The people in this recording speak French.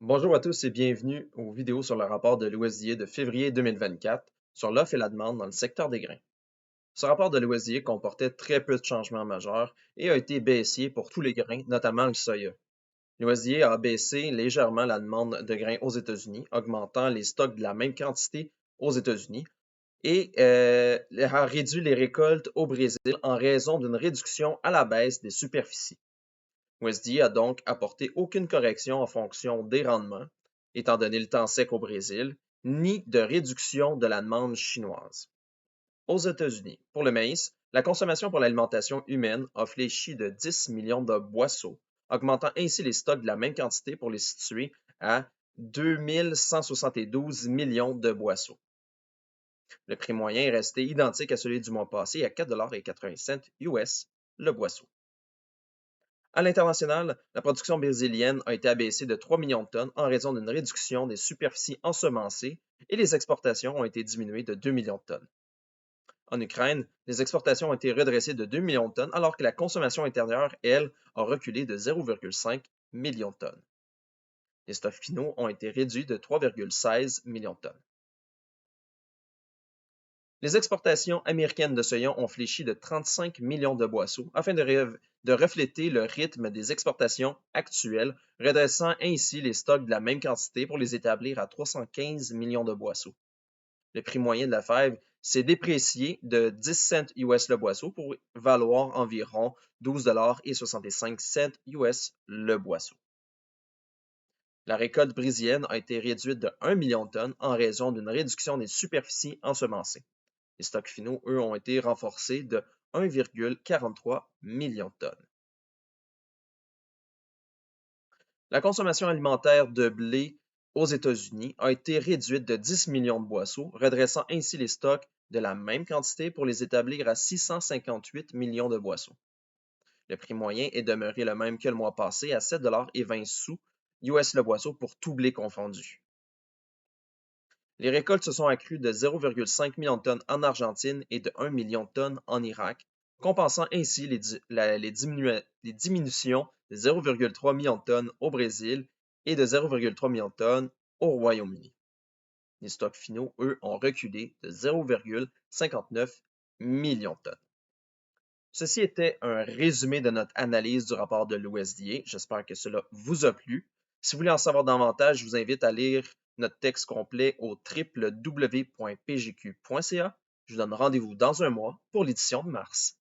Bonjour à tous et bienvenue aux vidéos sur le rapport de l'USDA de février 2024 sur l'offre et la demande dans le secteur des grains. Ce rapport de l'USDA comportait très peu de changements majeurs et a été baissier pour tous les grains, notamment le soya. L'USDA a baissé légèrement la demande de grains aux États-Unis, augmentant les stocks de la même quantité aux États-Unis et a réduit les récoltes au Brésil en raison d'une réduction à la baisse des superficies. USDA a donc apporté aucune correction en fonction des rendements, étant donné le temps sec au Brésil, ni de réduction de la demande chinoise. Aux États-Unis, pour le maïs, la consommation pour l'alimentation humaine a fléchi de 10 millions de boisseaux, augmentant ainsi les stocks de la même quantité pour les situer à 2172 millions de boisseaux. Le prix moyen est resté identique à celui du mois passé à 4,80 US le boisseau. À l'international, la production brésilienne a été abaissée de 3 millions de tonnes en raison d'une réduction des superficies ensemencées et les exportations ont été diminuées de 2 millions de tonnes. En Ukraine, les exportations ont été redressées de 2 millions de tonnes alors que la consommation intérieure, elle, a reculé de 0,5 millions de tonnes. Les stocks finaux ont été réduits de 3,16 millions de tonnes. Les exportations américaines de soya ont fléchi de 35 millions de boisseaux afin de refléter le rythme des exportations actuelles, redressant ainsi les stocks de la même quantité pour les établir à 315 millions de boisseaux. Le prix moyen de la fève s'est déprécié de 10 cents US le boisseau pour valoir environ 12,65 $ US le boisseau. La récolte brésilienne a été réduite de 1 million de tonnes en raison d'une réduction des superficies ensemencées. Les stocks finaux, eux, ont été renforcés de 1,43 million de tonnes. La consommation alimentaire de blé aux États-Unis a été réduite de 10 millions de boisseaux, redressant ainsi les stocks de la même quantité pour les établir à 658 millions de boisseaux. Le prix moyen est demeuré le même que le mois passé à 7,20 $ US le boisseau pour tout blé confondu. Les récoltes se sont accrues de 0,5 million de tonnes en Argentine et de 1 million de tonnes en Irak, compensant ainsi les diminutions de 0,3 million de tonnes au Brésil et de 0,3 million de tonnes au Royaume-Uni. Les stocks finaux, eux, ont reculé de 0,59 millions de tonnes. Ceci était un résumé de notre analyse du rapport de l'USDA. J'espère que cela vous a plu. Si vous voulez en savoir davantage, je vous invite à lire notre texte complet au www.pgq.ca. Je vous donne rendez-vous dans un mois pour l'édition de mars.